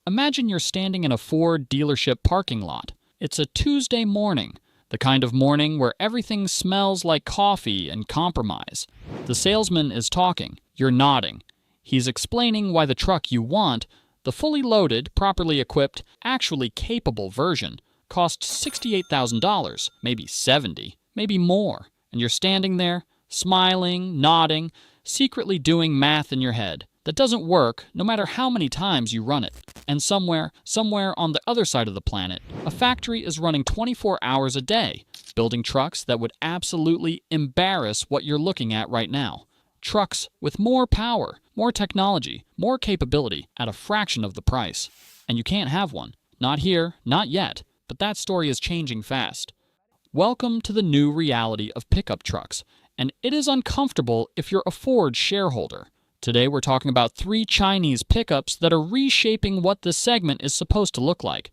Imagine you're standing in a Ford dealership parking lot. It's a Tuesday morning, the kind of morning where everything smells like coffee and compromise. The salesman is talking. You're nodding. He's explaining why the truck you want, the fully loaded, properly equipped, actually capable version, costs $68,000, maybe $70,000, maybe more. And you're standing there, smiling, nodding, secretly doing math in your head. That doesn't work no matter how many times you run it. And somewhere on the other side of the planet, a factory is running 24 hours a day, building trucks that would absolutely embarrass what you're looking at right now. Trucks with more power, more technology, more capability at a fraction of the price. And you can't have one. Not here, not yet. But that story is changing fast. Welcome to the new reality of pickup trucks. And it is uncomfortable if you're a Ford shareholder. Today we're talking about 3 Chinese pickups that are reshaping what this segment is supposed to look like.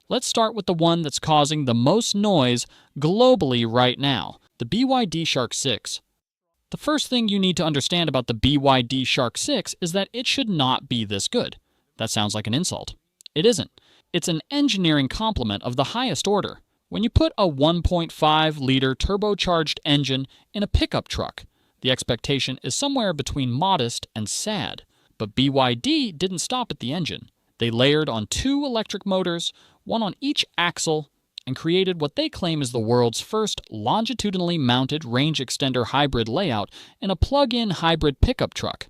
Let's start with the one that's causing the most noise globally right now, the BYD Shark 6. The first thing you need to understand about the BYD Shark 6 is that it should not be this good. That sounds like an insult. It isn't. It's an engineering compliment of the highest order. When you put a 1.5-liter turbocharged engine in a pickup truck, the expectation is somewhere between modest and sad. But BYD didn't stop at the engine. They layered on 2 electric motors, one on each axle, and created what they claim is the world's first longitudinally mounted range extender hybrid layout in a plug-in hybrid pickup truck.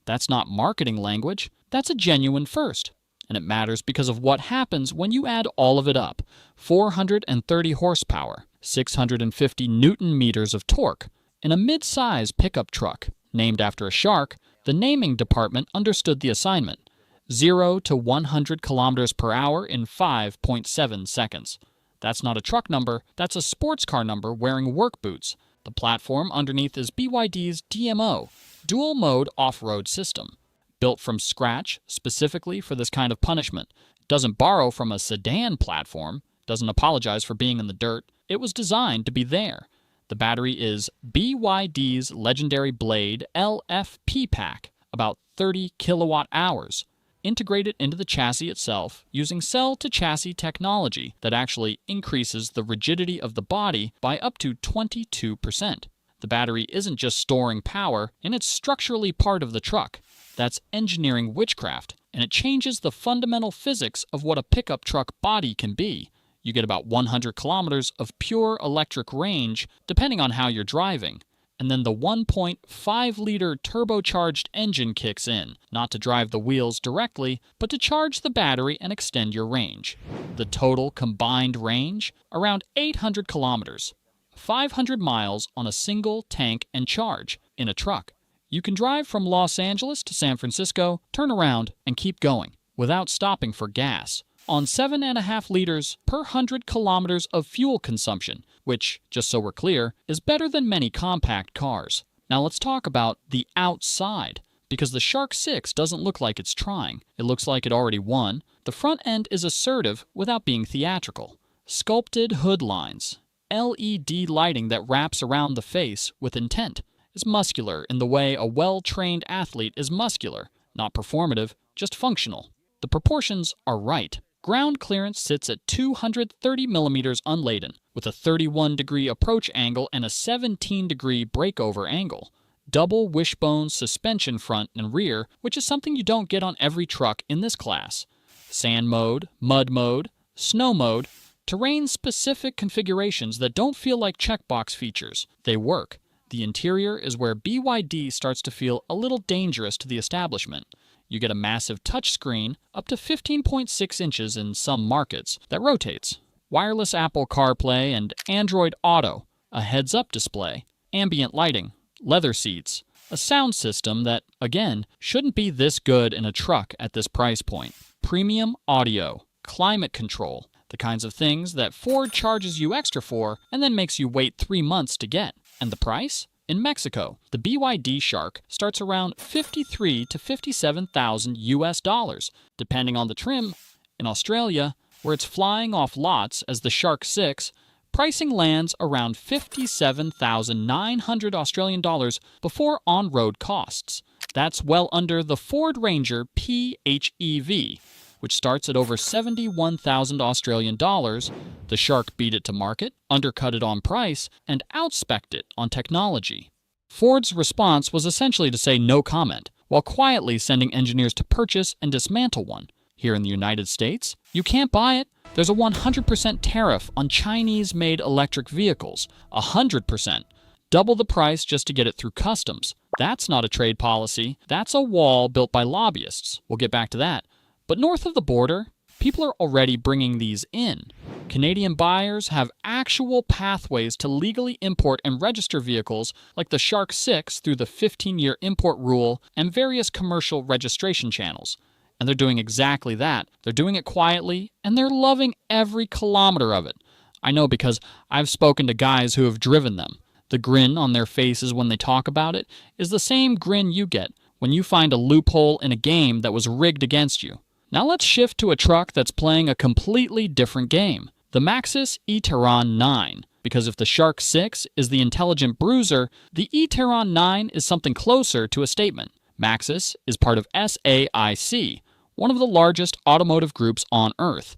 That's not marketing language. That's a genuine first. And it matters because of what happens when you add all of it up. 430 horsepower, 650 newton meters of torque. In a mid-size pickup truck, named after a shark, the naming department understood the assignment. 0 to 100 kilometers per hour in 5.7 seconds. That's not a truck number, that's a sports car number wearing work boots. The platform underneath is BYD's DMO, dual mode off-road system. Built from scratch specifically for this kind of punishment. Doesn't borrow from a sedan platform, doesn't apologize for being in the dirt. It was designed to be there. The battery is BYD's legendary Blade LFP pack, about 30 kilowatt hours, integrated into the chassis itself using cell-to-chassis technology that actually increases the rigidity of the body by up to 22%. The battery isn't just storing power, and it's structurally part of the truck. That's engineering witchcraft, and it changes the fundamental physics of what a pickup truck body can be. You get about 100 kilometers of pure electric range, depending on how you're driving. And then the 1.5-liter turbocharged engine kicks in, not to drive the wheels directly, but to charge the battery and extend your range. The total combined range? Around 800 kilometers. 500 miles on a single tank and charge in a truck. You can drive from Los Angeles to San Francisco, turn around, and keep going without stopping for gas on 7.5 liters per 100 kilometers of fuel consumption, which, just so we're clear, is better than many compact cars. Now let's talk about the outside, because the Shark 6 doesn't look like it's trying. It looks like it already won. The front end is assertive without being theatrical. Sculpted hood lines, LED lighting that wraps around the face with intent. Is muscular in the way a well-trained athlete is muscular, not performative, just functional. The proportions are right. Ground clearance sits at 230 millimeters unladen, with a 31-degree approach angle and a 17-degree breakover angle. Double wishbone suspension front and rear, which is something you don't get on every truck in this class. Sand mode, mud mode, snow mode, terrain-specific configurations that don't feel like checkbox features. They work. The interior is where BYD starts to feel a little dangerous to the establishment. You get a massive touchscreen, up to 15.6 inches in some markets, that rotates. Wireless Apple CarPlay and Android Auto, a heads-up display, ambient lighting, leather seats, a sound system that, again, shouldn't be this good in a truck at this price point. Premium audio, climate control, the kinds of things that Ford charges you extra for and then makes you wait 3 months to get. And the price? In Mexico, the BYD Shark starts around $53,000 to $57,000 depending on the trim. In Australia, where it's flying off lots as the Shark 6, pricing lands around 57,900 Australian dollars before on-road costs. That's well under the Ford Ranger PHEV, which starts at over 71,000 Australian dollars, the Shark beat it to market, undercut it on price, and outspecced it on technology. Ford's response was essentially to say no comment, while quietly sending engineers to purchase and dismantle one. Here in the United States, you can't buy it. There's a 100% tariff on Chinese-made electric vehicles, 100%. Double the price just to get it through customs. That's not a trade policy. That's a wall built by lobbyists. We'll get back to that. But north of the border, people are already bringing these in. Canadian buyers have actual pathways to legally import and register vehicles like the Shark 6 through the 15-year import rule and various commercial registration channels. And they're doing exactly that. They're doing it quietly, and they're loving every kilometer of it. I know because I've spoken to guys who have driven them. The grin on their faces when they talk about it is the same grin you get when you find a loophole in a game that was rigged against you. Now let's shift to a truck that's playing a completely different game. The Maxus eTerron 9. Because if the Shark 6 is the intelligent bruiser, the eTerron 9 is something closer to a statement. Maxus is part of SAIC, one of the largest automotive groups on Earth.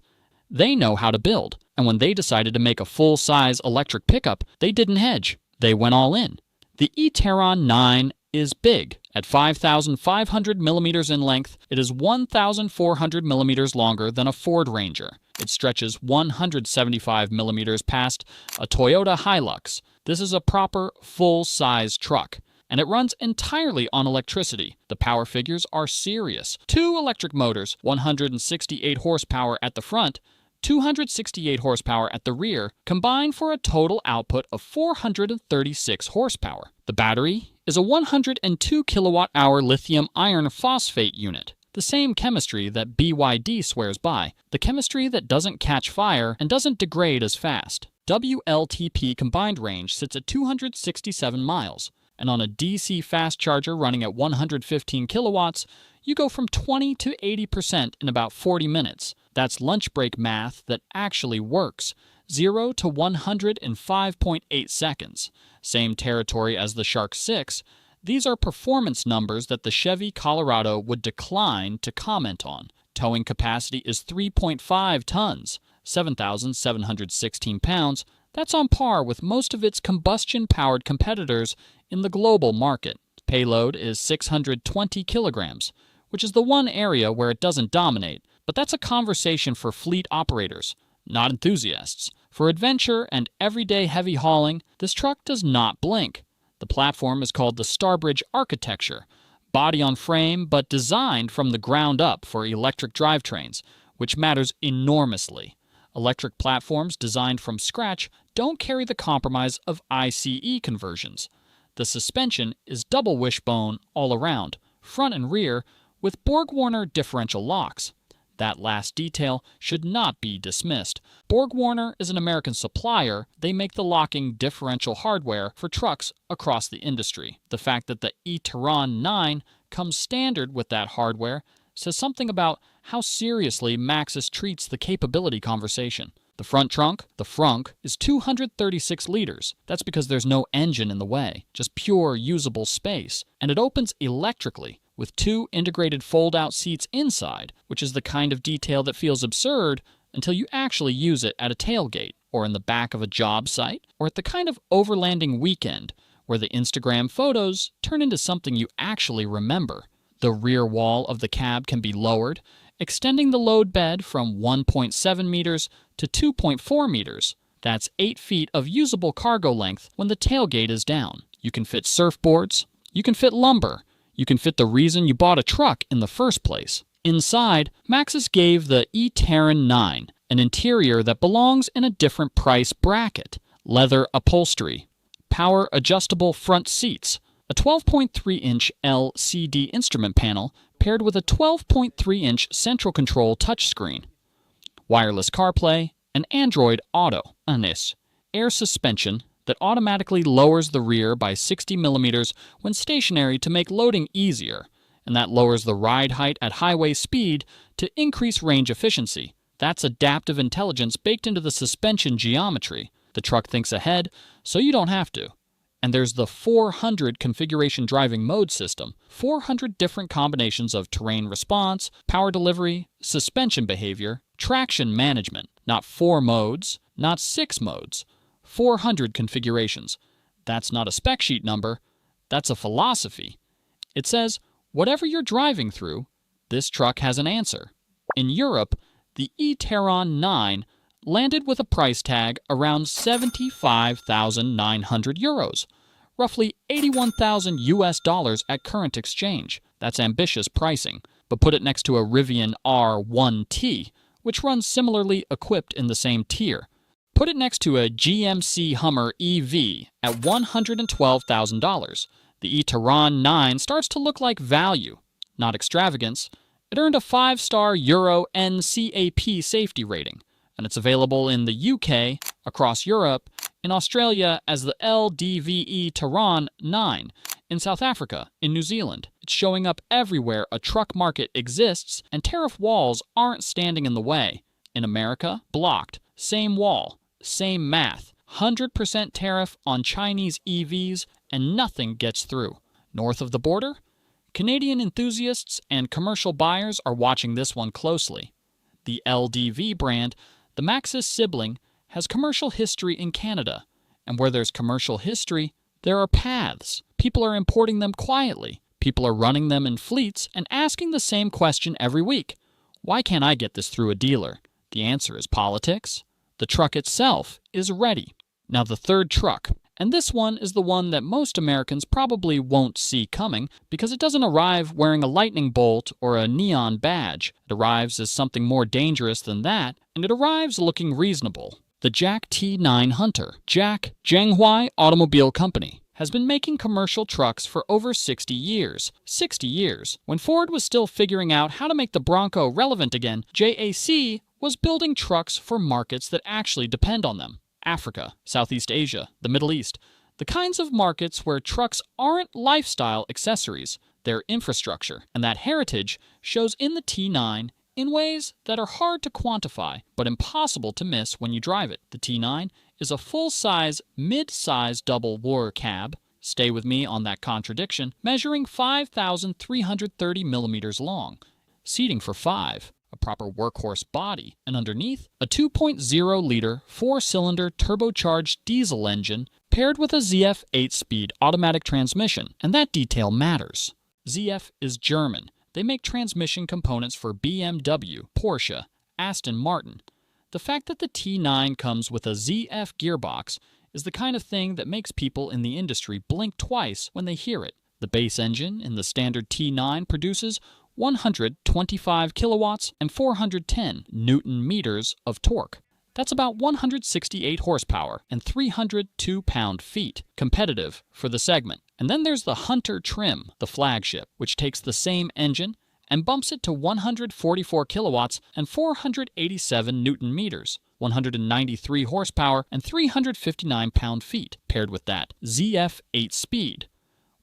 They know how to build, and when they decided to make a full-size electric pickup, they didn't hedge. They went all in. The eTerron 9 is big. At 5,500 millimeters in length, it is 1,400 millimeters longer than a Ford Ranger. It stretches 175 millimeters past a Toyota Hilux. This is a proper full-size truck, and it runs entirely on electricity. The power figures are serious. 2 electric motors, 168 horsepower at the front, 268 horsepower at the rear, combine for a total output of 436 horsepower. The battery is a 102 kilowatt-hour lithium iron phosphate unit, the same chemistry that BYD swears by, the chemistry that doesn't catch fire and doesn't degrade as fast. WLTP combined range sits at 267 miles, and on a DC fast charger running at 115 kilowatts, you go from 20 to 80% in about 40 minutes. That's lunch break math that actually works. 0 to 100 in 5.8 seconds. Same territory as the Shark 6. These are performance numbers that the Chevy Colorado would decline to comment on. Towing capacity is 3.5 tons, 7,716 pounds. That's on par with most of its combustion-powered competitors in the global market. Payload is 620 kilograms, which is the one area where it doesn't dominate, but that's a conversation for fleet operators, not enthusiasts. For adventure and everyday heavy hauling, this truck does not blink. The platform is called the Starbridge architecture, body on frame but designed from the ground up for electric drivetrains, which matters enormously. Electric platforms designed from scratch don't carry the compromise of ICE conversions. The suspension is double wishbone all around, front and rear, with Borg-Warner differential locks. That last detail should not be dismissed. Borg-Warner is an American supplier. They make the locking differential hardware for trucks across the industry. The fact that the eTerron 9 comes standard with that hardware says something about how seriously Maxus treats the capability conversation. The front trunk, the frunk, is 236 liters. That's because there's no engine in the way, just pure usable space. And it opens electrically, with 2 integrated fold-out seats inside, which is the kind of detail that feels absurd until you actually use it at a tailgate, or in the back of a job site, or at the kind of overlanding weekend where the Instagram photos turn into something you actually remember. The rear wall of the cab can be lowered, extending the load bed from 1.7 meters to 2.4 meters. That's 8 feet of usable cargo length when the tailgate is down. You can fit surfboards, you can fit lumber, you can fit the reason you bought a truck in the first place. Inside, Maxus gave the eTerron 9 an interior that belongs in a different price bracket. Leather upholstery, power adjustable front seats, a 12.3-inch LCD instrument panel paired with a 12.3-inch central control touchscreen, wireless CarPlay, and Android Auto, air suspension that automatically lowers the rear by 60 millimeters when stationary to make loading easier, and that lowers the ride height at highway speed to increase range efficiency. That's adaptive intelligence baked into the suspension geometry. The truck thinks ahead, so you don't have to. And there's the 400 configuration driving mode system, 400 different combinations of terrain response, power delivery, suspension behavior, traction management. Not 4 modes, not 6 modes, 400 configurations. That's not a spec sheet number, that's a philosophy. It says, whatever you're driving through, this truck has an answer. In Europe, the eTerron 9 landed with a price tag around 75,900 euros, roughly 81,000 US dollars at current exchange. That's ambitious pricing, but put it next to a Rivian R1T, which runs similarly equipped in the same tier. Put it next to a GMC Hummer EV at $112,000. The eTerron 9 starts to look like value, not extravagance. It earned a 5-star Euro NCAP safety rating, and it's available in the UK, across Europe, in Australia as the LDV eTerron 9, in South Africa, in New Zealand. It's showing up everywhere a truck market exists, and tariff walls aren't standing in the way. In America, blocked, same wall, same math, 100% tariff on Chinese EVs, and nothing gets through. North of the border, Canadian enthusiasts and commercial buyers are watching this one closely. The LDV brand, the Maxus sibling, has commercial history in Canada, and where there's commercial history, there are paths. People are importing them quietly. People are running them in fleets and asking the same question every week. Why can't I get this through a dealer? The answer is politics. The truck itself is ready. Now the third truck, and this one is the one that most Americans probably won't see coming because it doesn't arrive wearing a lightning bolt or a neon badge. It arrives as something more dangerous than that, and it arrives looking reasonable. The JAC T9 Hunter. JAC, Zhenghua Automobile Company, has been making commercial trucks for over 60 years. 60 years. When Ford was still figuring out how to make the Bronco relevant again, JAC was building trucks for markets that actually depend on them. Africa, Southeast Asia, the Middle East. The kinds of markets where trucks aren't lifestyle accessories, they're infrastructure. And that heritage shows in the T9 in ways that are hard to quantify, but impossible to miss when you drive it. The T9 is a full-size, mid-size double-war cab, stay with me on that contradiction, measuring 5,330 millimeters long, seating for 5, a proper workhorse body, and underneath, a 2.0-liter, 4-cylinder turbocharged diesel engine paired with a ZF 8-speed automatic transmission, and that detail matters. ZF is German. They make transmission components for BMW, Porsche, Aston Martin. The fact that the T9 comes with a ZF gearbox is the kind of thing that makes people in the industry blink twice when they hear it. The base engine in the standard T9 produces 125 kilowatts and 410 newton meters of torque. That's about 168 horsepower and 302 pound-feet, competitive for the segment. And then there's the Hunter trim, the flagship, which takes the same engine and bumps it to 144 kilowatts and 487 newton meters, 193 horsepower and 359 pound-feet, paired with that ZF 8-speed.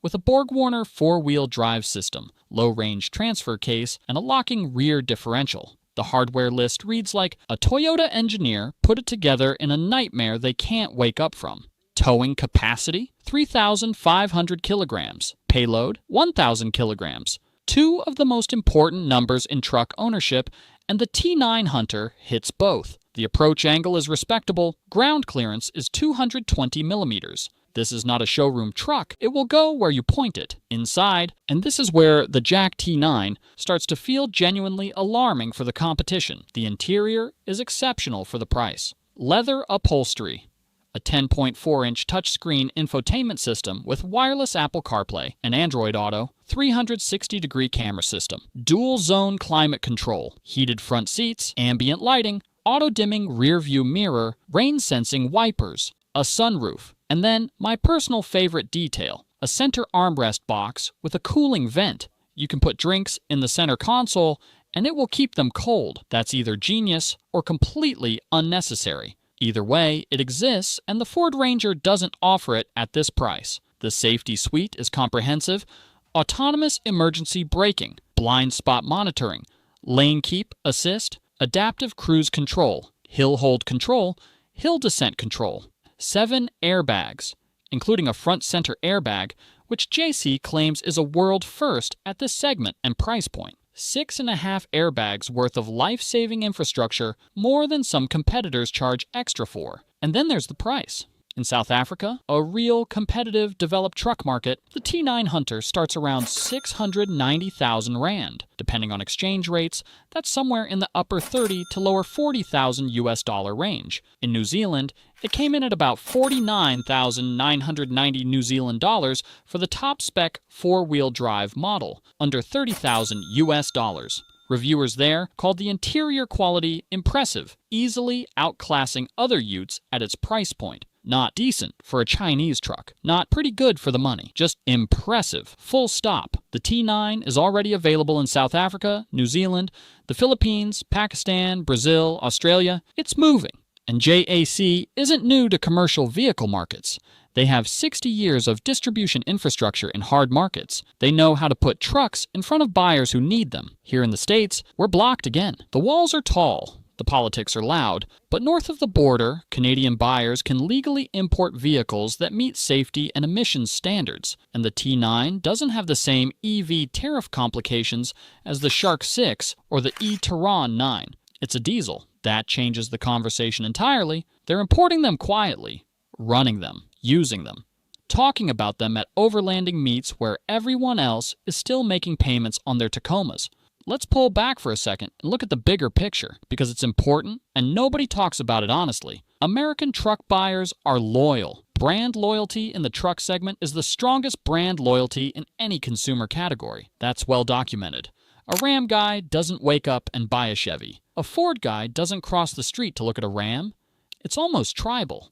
With a Borg-Warner 4-wheel drive system, low-range transfer case, and a locking rear differential. The hardware list reads like a Toyota engineer put it together in a nightmare they can't wake up from. Towing capacity, 3,500 kilograms. Payload, 1,000 kilograms. Two of the most important numbers in truck ownership, and the T9 Hunter hits both. The approach angle is respectable. Ground clearance is 220 millimeters. This is not a showroom truck. It will go where you point it, inside, and this is where the JAC T9 starts to feel genuinely alarming for the competition. The interior is exceptional for the price. Leather upholstery. A 10.4-inch touchscreen infotainment system with wireless Apple CarPlay and Android Auto, 360-degree camera system, dual-zone climate control, heated front seats, ambient lighting, auto-dimming rear-view mirror, rain-sensing wipers, a sunroof, and then my personal favorite detail, a center armrest box with a cooling vent. You can put drinks in the center console and it will keep them cold. That's either genius or completely unnecessary. Either way, it exists, and the Ford Ranger doesn't offer it at this price. The safety suite is comprehensive: autonomous emergency braking, blind spot monitoring, lane keep assist, adaptive cruise control, hill hold control, hill descent control, 7 airbags, including a front center airbag, which JC claims is a world first at this segment and price point. 6.5 airbags worth of life-saving infrastructure, more than some competitors charge extra for. And then there's the price. In South Africa, a real competitive developed truck market, the T9 Hunter starts around 690,000 Rand. Depending on exchange rates, that's somewhere in the upper 30 to lower 40,000 US dollar range. In New Zealand, it came in at about 49,990 New Zealand dollars for the top spec four-wheel drive model, under 30,000 US dollars. Reviewers there called the interior quality impressive, easily outclassing other utes at its price point. Not decent for a Chinese truck. Not pretty good for the money. Just impressive. Full stop. The T9 is already available in South Africa, New Zealand, the Philippines, Pakistan, Brazil, Australia. It's moving. And JAC isn't new to commercial vehicle markets. They have 60 years of distribution infrastructure in hard markets. They know how to put trucks in front of buyers who need them. Here in the States, we're blocked again. The walls are tall. The politics are loud, but north of the border, Canadian buyers can legally import vehicles that meet safety and emissions standards, and the T9 doesn't have the same EV tariff complications as the Shark 6 or the eTerron 9. It's a diesel. That changes the conversation entirely. They're importing them quietly, running them, using them, talking about them at overlanding meets where everyone else is still making payments on their Tacomas. Let's pull back for a second and look at the bigger picture, because it's important and nobody talks about it honestly. American truck buyers are loyal. Brand loyalty in the truck segment is the strongest brand loyalty in any consumer category. That's well documented. A Ram guy doesn't wake up and buy a Chevy. A Ford guy doesn't cross the street to look at a Ram. It's almost tribal.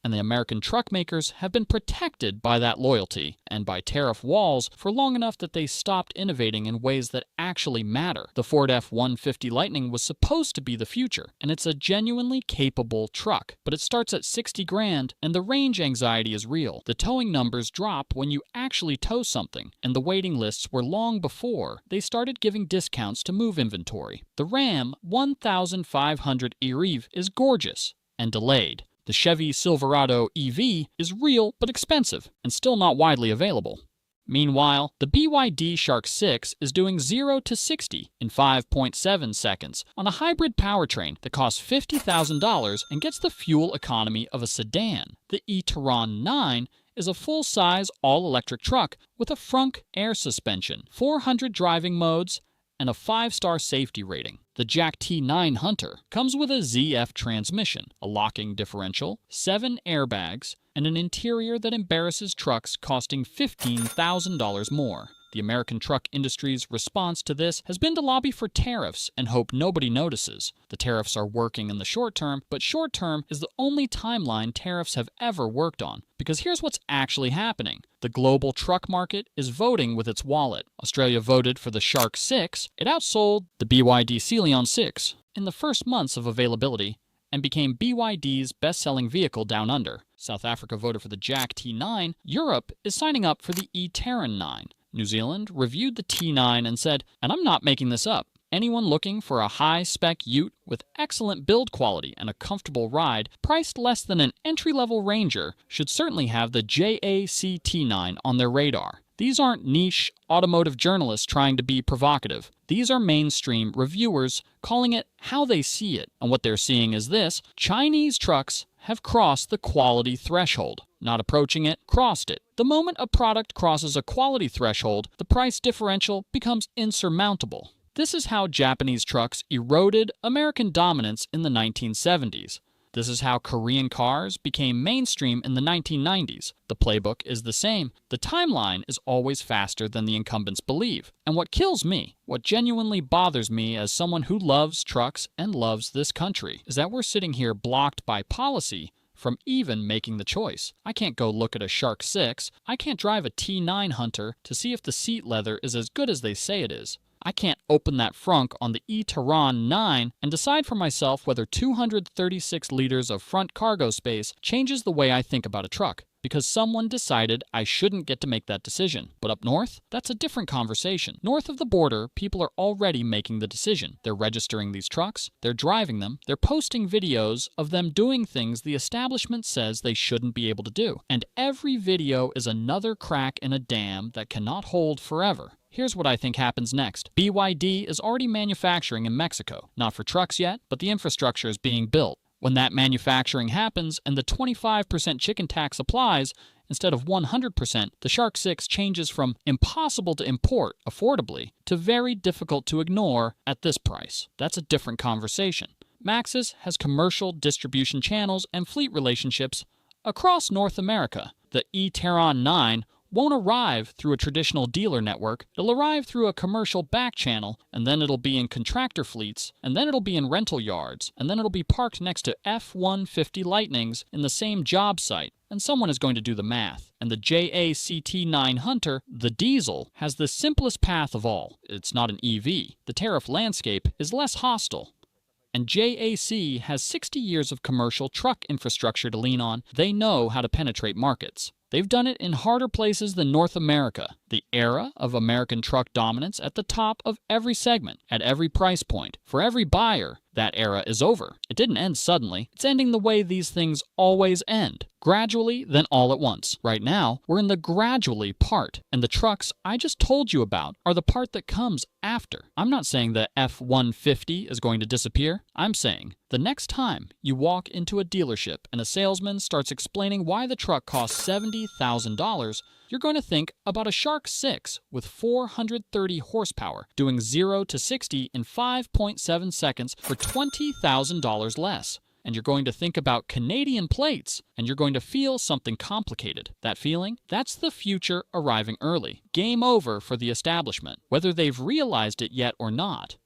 And the American truck makers have been protected by that loyalty and by tariff walls for long enough that they stopped innovating in ways that actually matter. The Ford F-150 Lightning was supposed to be the future, and it's a genuinely capable truck, but it starts at 60 grand, and the range anxiety is real. The towing numbers drop when you actually tow something, and the waiting lists were long before they started giving discounts to move inventory. The Ram 1500 EREV is gorgeous and delayed. The Chevy Silverado EV is real but expensive and still not widely available. Meanwhile, the BYD Shark 6 is doing 0 to 60 in 5.7 seconds on a hybrid powertrain that costs $50,000 and gets the fuel economy of a sedan. The eTerron 9 is a full-size all-electric truck with a frunk air suspension, 400 driving modes, and a 5-star safety rating. The JAC T9 Hunter comes with a ZF transmission, a locking differential, 7 airbags, and an interior that embarrasses trucks costing $15,000 more. The American truck industry's response to this has been to lobby for tariffs and hope nobody notices. The tariffs are working in the short term, but short term is the only timeline tariffs have ever worked on. Because here's what's actually happening. The global truck market is voting with its wallet. Australia voted for the Shark 6. It outsold the BYD Shark 6 in the first months of availability and became BYD's best-selling vehicle down under. South Africa voted for the JAC T9. Europe is signing up for the eTerron 9. New Zealand reviewed the T9 and said, and I'm not making this up, anyone looking for a high-spec ute with excellent build quality and a comfortable ride priced less than an entry-level Ranger should certainly have the JAC T9 on their radar. These aren't niche automotive journalists trying to be provocative. These are mainstream reviewers calling it how they see it. And what they're seeing is this: Chinese trucks have crossed the quality threshold. Not approaching it, crossed it. The moment a product crosses a quality threshold, the price differential becomes insurmountable. This is how Japanese trucks eroded American dominance in the 1970s. This is how Korean cars became mainstream in the 1990s. The playbook is the same. The timeline is always faster than the incumbents believe. And what kills me, what genuinely bothers me as someone who loves trucks and loves this country, is that we're sitting here blocked by policy from even making the choice. I can't go look at a Shark 6. I can't drive a T9 Hunter to see if the seat leather is as good as they say it is. I can't open that frunk on the eTerron 9 and decide for myself whether 236 liters of front cargo space changes the way I think about a truck, because someone decided I shouldn't get to make that decision. But up north, that's a different conversation. North of the border, people are already making the decision. They're registering these trucks, they're driving them, they're posting videos of them doing things the establishment says they shouldn't be able to do. And every video is another crack in a dam that cannot hold forever. Here's what I think happens next. BYD is already manufacturing in Mexico. Not for trucks yet, but the infrastructure is being built. When that manufacturing happens and the 25% chicken tax applies, instead of 100%, the Shark 6 changes from impossible to import affordably to very difficult to ignore at this price. That's a different conversation. Maxus has commercial distribution channels and fleet relationships across North America. The eTerron 9 won't arrive through a traditional dealer network. It'll arrive through a commercial back channel, and then it'll be in contractor fleets, and then it'll be in rental yards, and then it'll be parked next to F-150 Lightnings in the same job site. And someone is going to do the math. And the JAC T9 Hunter, the diesel, has the simplest path of all. It's not an EV. The tariff landscape is less hostile. And JAC has 60 years of commercial truck infrastructure to lean on. They know how to penetrate markets. They've done it in harder places than North America, the era of American truck dominance at the top of every segment, at every price point. For every buyer, that era is over. It didn't end suddenly. It's ending the way these things always end. Gradually, then all at once. Right now, we're in the gradually part, and the trucks I just told you about are the part that comes after. I'm not saying the F-150 is going to disappear. I'm saying the next time you walk into a dealership and a salesman starts explaining why the truck costs $70,000, you're going to think about a Shark 6 with 430 horsepower doing 0 to 60 in 5.7 seconds for $20,000 less. And you're going to think about Canadian plates, and you're going to feel something complicated. That feeling? That's the future arriving early. Game over for the establishment. Whether they've realized it yet or not,